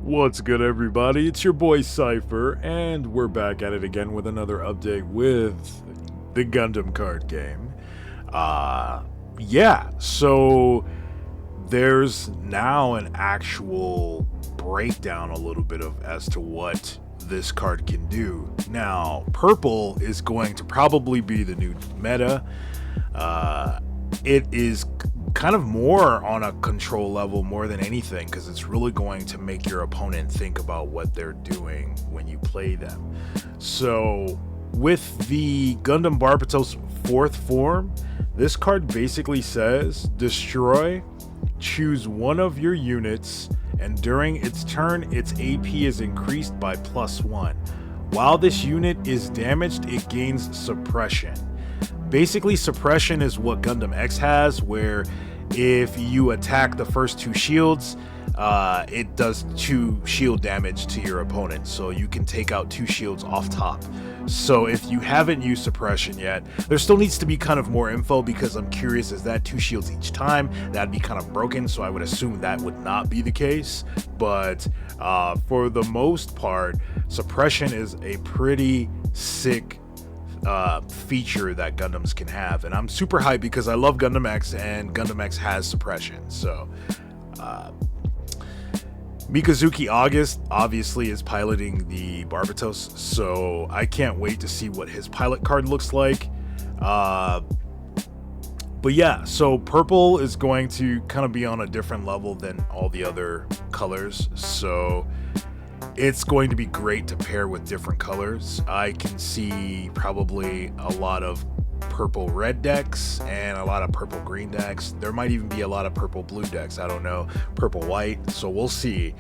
What's good, everybody? It's your boy Cypher, and we're back at it again with another update with the Gundam card game. So there's now an actual breakdown a little bit of as to what this card can do. Now, purple is going to probably be the new meta. It is kind of more on a control level more than anything, because it's really going to make your opponent think about what they're doing when you play them. So with the Gundam Barbatos 4th form, this card basically says destroy, choose one of your units, and during its turn its AP is increased by +1. While this unit is damaged, it gains suppression. Basically, suppression is what Gundam X has, where if you attack the first two shields, it does 2 shield damage to your opponent, so you can take out 2 shields off top. So if you haven't used suppression yet, there still needs to be kind of more info, because I'm curious, is that 2 shields each time? That'd be kind of broken, so I would assume that would not be the case. But for the most part, suppression is a pretty sick feature that Gundams can have, and I'm super hyped because I love Gundam X, and Gundam X has suppression. So Mikazuki August obviously is piloting the Barbatos, so I can't wait to see what his pilot card looks like. But yeah, so purple is going to kind of be on a different level than all the other colors, so it's going to be great to pair with different colors. I can see probably a lot of purple red decks and a lot of purple green decks. There might even be a lot of purple blue decks. I don't know. Purple white. So we'll see.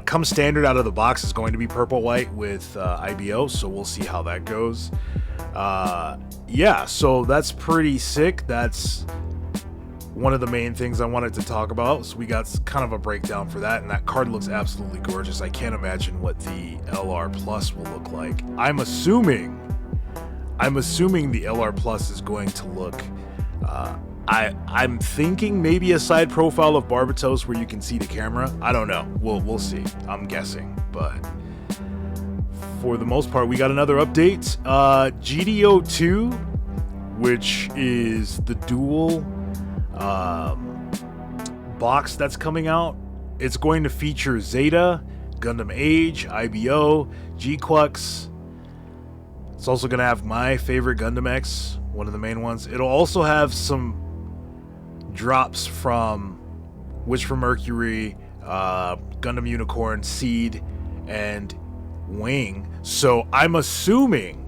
Come standard out of the box is going to be purple white with IBO. So we'll see how that goes. Yeah, so that's pretty sick. That's one of the main things I wanted to talk about. So we got kind of a breakdown for that, and that card looks absolutely gorgeous. I can't imagine what the LR Plus will look like. I'm assuming the LR Plus is going to look I'm thinking maybe a side profile of Barbatos where you can see the camera. I don't know. We'll see. I'm guessing, but for the most part, we got another update. GDO2, which is the dual box that's coming out. It's going to feature Zeta, Gundam Age, IBO, G-Quux. It's also going to have my favorite Gundam X, one of the main ones. It'll also have some drops from Wish for Mercury, Gundam Unicorn, Seed, and Wing. So I'm assuming,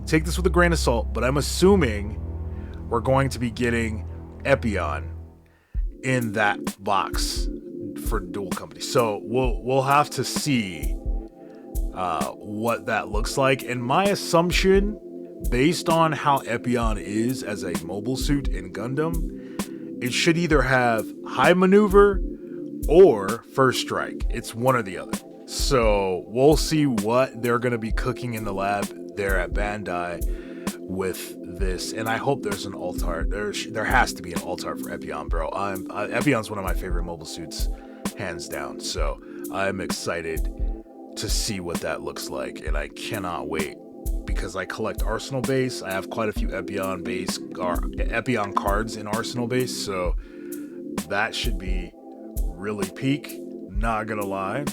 take this with a grain of salt, but I'm assuming we're going to be getting Epyon in that box for dual company. So we'll have to see what that looks like. And my assumption, based on how Epyon is as a mobile suit in Gundam, it should either have high maneuver or first strike. It's one or the other. So we'll see what they're going to be cooking in the lab there at Bandai with this, and I hope there's an alt art. There has to be an alt art for Epyon, bro. Epyon's one of my favorite mobile suits, hands down. So I'm excited to see what that looks like, and I cannot wait, because I collect Arsenal base. I have quite a few Epyon base or Epyon cards in Arsenal base, so that should be really peak. Not gonna lie.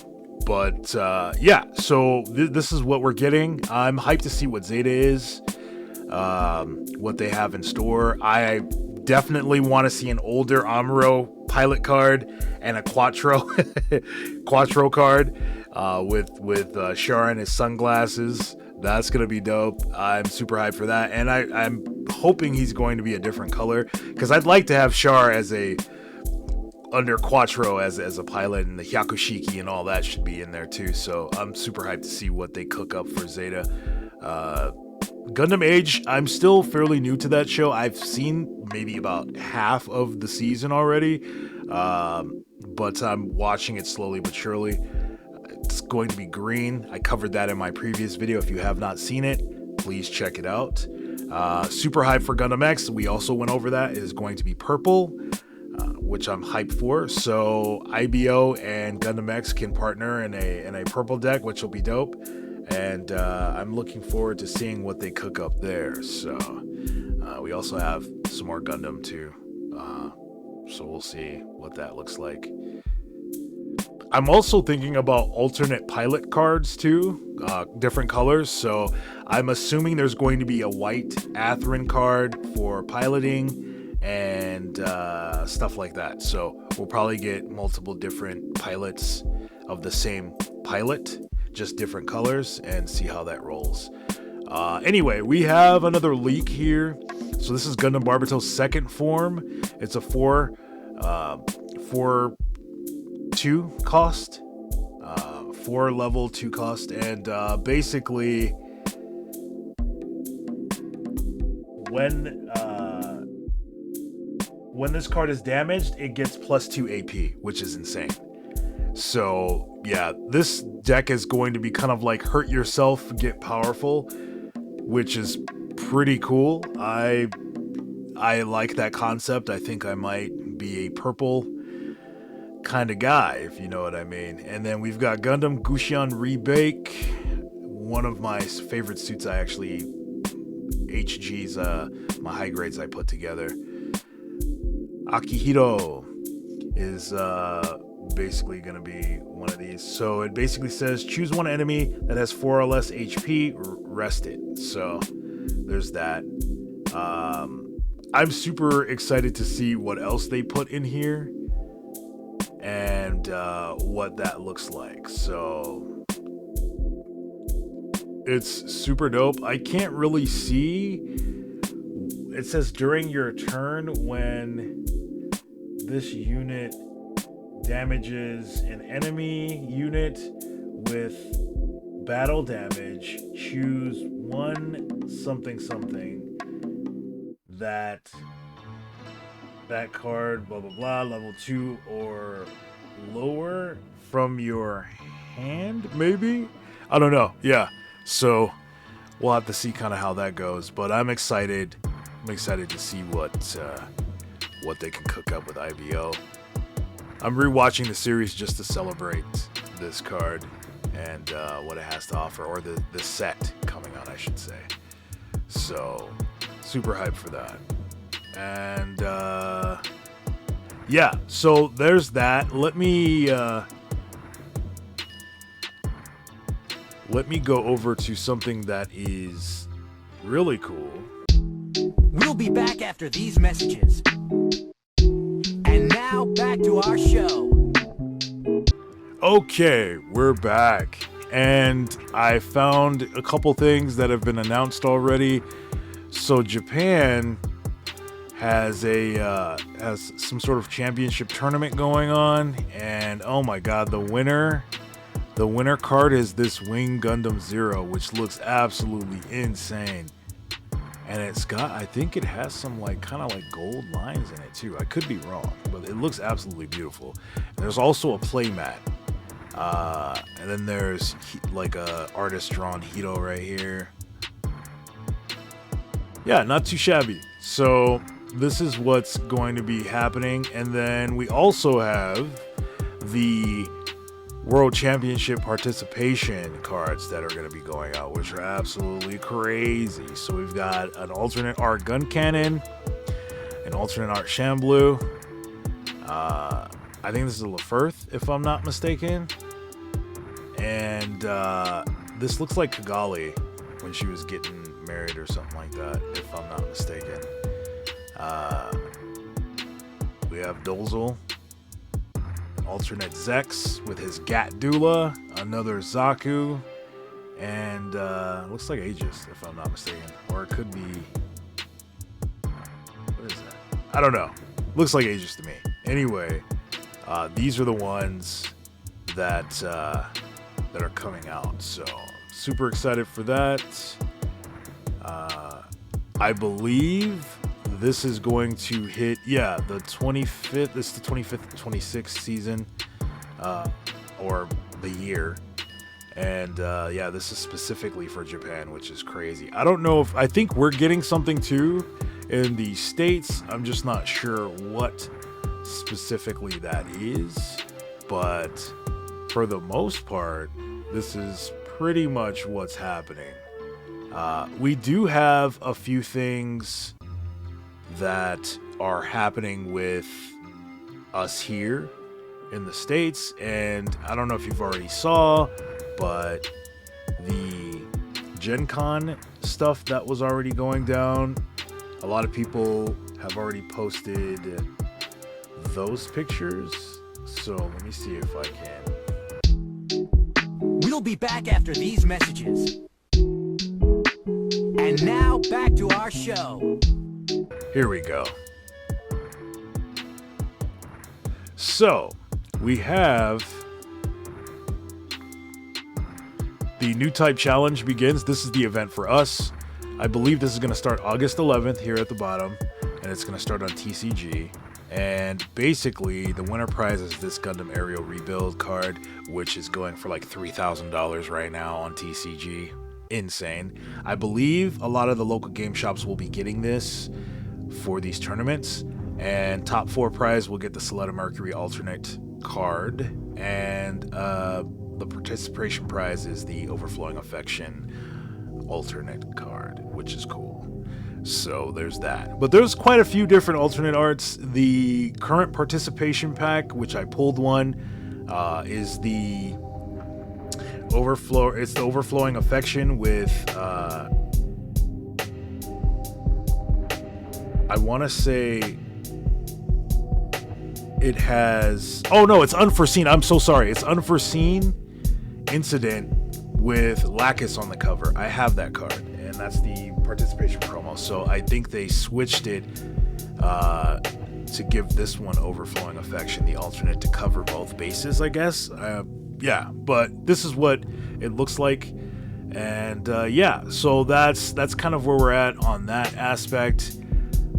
But yeah, so this is what we're getting. I'm hyped to see what Zeta is, what they have in store. I definitely want to see an older Amuro pilot card and a Quattro card with Char and his sunglasses. That's gonna be dope. I'm super hyped for that, and I'm hoping he's going to be a different color, because I'd like to have Char as a under Quattro as a pilot, and the Hyakushiki and all that should be in there too. So I'm super hyped to see what they cook up for Zeta. Gundam Age, I'm still fairly new to that show. I've seen maybe about half of the season already, but I'm watching it slowly but surely. It's going to be green. I covered that in my previous video. If you have not seen it, please check it out. Super hyped for Gundam X. We also went over that. It is going to be purple. which I'm hyped for. So IBO and Gundam X can partner in a purple deck, which will be dope. And I'm looking forward to seeing what they cook up there. So we also have some more Gundam too. So we'll see what that looks like. I'm also thinking about alternate pilot cards too, different colors. So I'm assuming there's going to be a white Atherin card for piloting and stuff like that. So we'll probably get multiple different pilots of the same pilot, just different colors, and see how that rolls. Anyway, we have another leak here. So this is Gundam Barbato's second form. It's a 4/2 cost, 4 level 2 cost, and basically when this card is damaged, it gets +2 AP, which is insane. So yeah, this deck is going to be kind of like hurt yourself, get powerful, which is pretty cool. I like that concept. I think I might be a purple kind of guy, if you know what I mean. And then we've got Gundam Gusion Rebake, one of my favorite suits. I actually HG's my high grades I put together. Akihiro is basically going to be one of these. So it basically says choose one enemy that has 4 or less HP, rest it. So there's that. I'm super excited to see what else they put in here and what that looks like. So it's super dope. I can't really see. It says during your turn, when this unit damages an enemy unit with battle damage, choose one something that card, blah blah blah, level 2 or lower from your hand, maybe? I don't know. Yeah, so we'll have to see kind of how that goes, but I'm excited to see what they can cook up with IBO. I'm rewatching the series just to celebrate this card and what it has to offer, or the set coming out, I should say. So super hyped for that. And yeah, so there's that. Let me go over to something that is really cool. We'll be back after these messages. And now back to our show. Okay, we're back. And I found a couple things that have been announced already. So Japan has some sort of championship tournament going on, and oh my god, the winner card is this Wing Gundam Zero, which looks absolutely insane. And I think it has some kind of gold lines in it too. I could be wrong, but it looks absolutely beautiful. And there's also a play mat. And then there's a artist drawn Hito right here. Yeah, not too shabby. So this is what's going to be happening. And then we also have the World Championship participation cards that are going to be going out, which are absolutely crazy. So we've got an alternate art gun cannon, an alternate art Shamblu. I think this is a Lefirth, if I'm not mistaken. And this looks like Kigali when she was getting married or something like that, if I'm not mistaken. We have Dolzul, an alternate Zex with his Gat Dula, another Zaku, and looks like Aegis, if I'm not mistaken. Or it could be... what is that? I don't know. Looks like Aegis to me. Anyway, these are the ones that are coming out. So, super excited for that. I believe this is going to hit, the 25th. This is the 25th, 26th season, or the year. And this is specifically for Japan, which is crazy. I don't know I think we're getting something too in the States. I'm just not sure what specifically that is, but for the most part, this is pretty much what's happening. We do have a few things that are happening with us here in the States, and I don't know if you've already saw, but the Gen Con stuff that was already going down, a lot of people have already posted those pictures. So let me see if I can. We'll be back after these messages. And now back to our show. Here we go. So we have the new type challenge begins. This is the event for us. I believe this is going to start August 11th here at the bottom, and it's going to start on TCG. And basically, the winner prize is this Gundam Aerial Rebuild card, which is going for like $3,000 right now on TCG. Insane. I believe a lot of the local game shops will be getting this for these tournaments. And top 4 prize will get the Soletta Mercury alternate card. And the participation prize is the Overflowing Affection alternate card, which is cool. So there's that. But there's quite a few different alternate arts. The current participation pack, which I pulled one, is the It's the Overflowing Affection with I want to say it has, oh no, it's Unforeseen. I'm so sorry. It's Unforeseen Incident with Lacus on the cover. I have that card, and that's the participation promo. So I think they switched it to give this one Overflowing Affection, the alternate, to cover both bases, I guess. Yeah, but this is what it looks like. And yeah, so that's kind of where we're at on that aspect.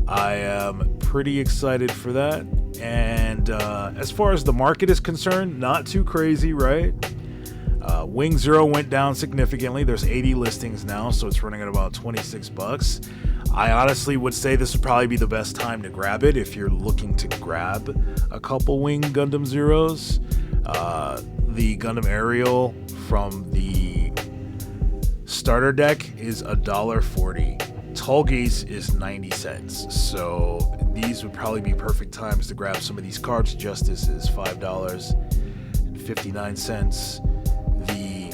I am pretty excited for that. And as far as the market is concerned, not too crazy, right? Wing Zero went down significantly. There's 80 listings now, so it's running at about $26. I honestly would say this would probably be the best time to grab it if you're looking to grab a couple Wing Gundam Zeros. The Gundam Aerial from the starter deck is $1.40. Tallgeese is 90 cents. So these would probably be perfect times to grab some of these cards. Justice is $5.59. The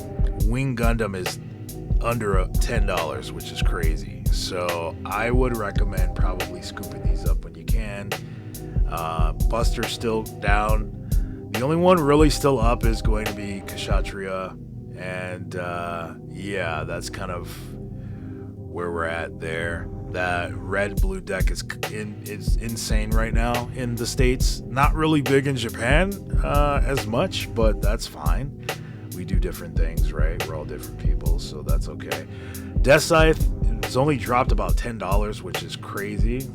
Wing Gundam is under $10, which is crazy. So I would recommend probably scooping these up when you can. Buster's still down. The only one really still up is going to be Kshatriya. And yeah, that's kind of where we're at there. That red-blue deck is insane right now in the States. Not really big in Japan as much, but that's fine. We do different things, right? We're all different people, so that's okay. Death Scythe has only dropped about $10, which is crazy.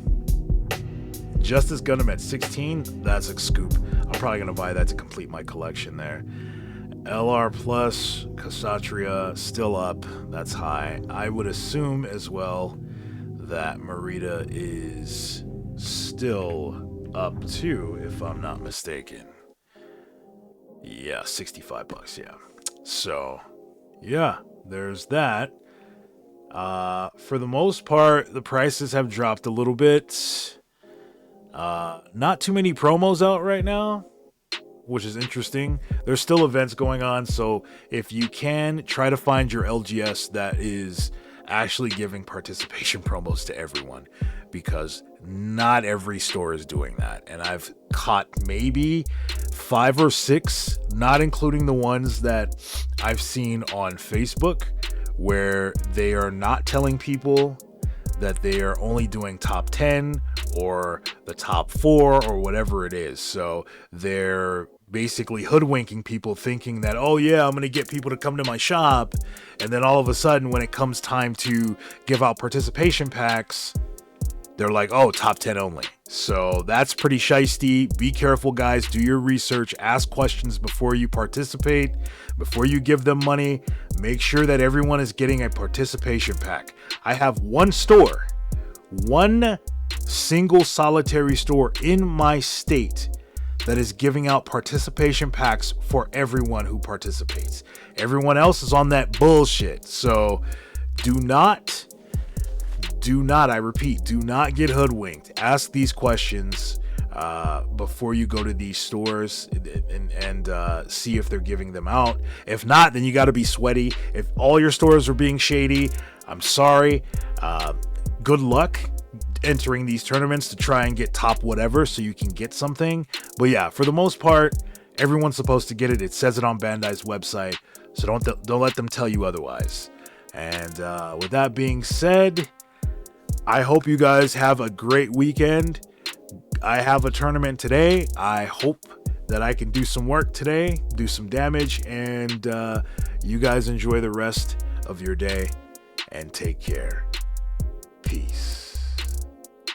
Justice Gundam at $16, that's a scoop. I'm probably going to buy that to complete my collection there. LR Plus, Kshatriya, still up. That's high. I would assume as well that Marita is still up too, if I'm not mistaken. Yeah, $65, yeah. So, yeah, there's that. For the most part, the prices have dropped a little bit. Not too many promos out right now, which is interesting. There's still events going on, so if you can, try to find your LGS that is actually giving participation promos to everyone, because not every store is doing that. And I've caught maybe 5 or 6, not including the ones that I've seen on Facebook, where they are not telling people that they are only doing top 10 or the top 4 or whatever it is. So they're basically hoodwinking people, thinking that, oh yeah, I'm going to get people to come to my shop. And then all of a sudden, when it comes time to give out participation packs, they're like, oh, top 10 only. So that's pretty shiesty. Be careful, guys. Do your research. Ask questions before you participate. Before you give them money, make sure that everyone is getting a participation pack. I have one store single solitary store in my state that is giving out participation packs for everyone who participates. Everyone else is on that bullshit. So do not, I repeat, do not get hoodwinked. Ask these questions before you go to these stores and see if they're giving them out. If not, then you got to be sweaty. If all your stores are being shady, I'm sorry. Good luck entering these tournaments to try and get top whatever so you can get something. But yeah, for the most part, everyone's supposed to get it. It says it on Bandai's website, so don't let them tell you otherwise. And with that being said, I hope you guys have a great weekend. I have a tournament today. I hope that I can do some work today, do some damage, and you guys enjoy the rest of your day and take care. Peace.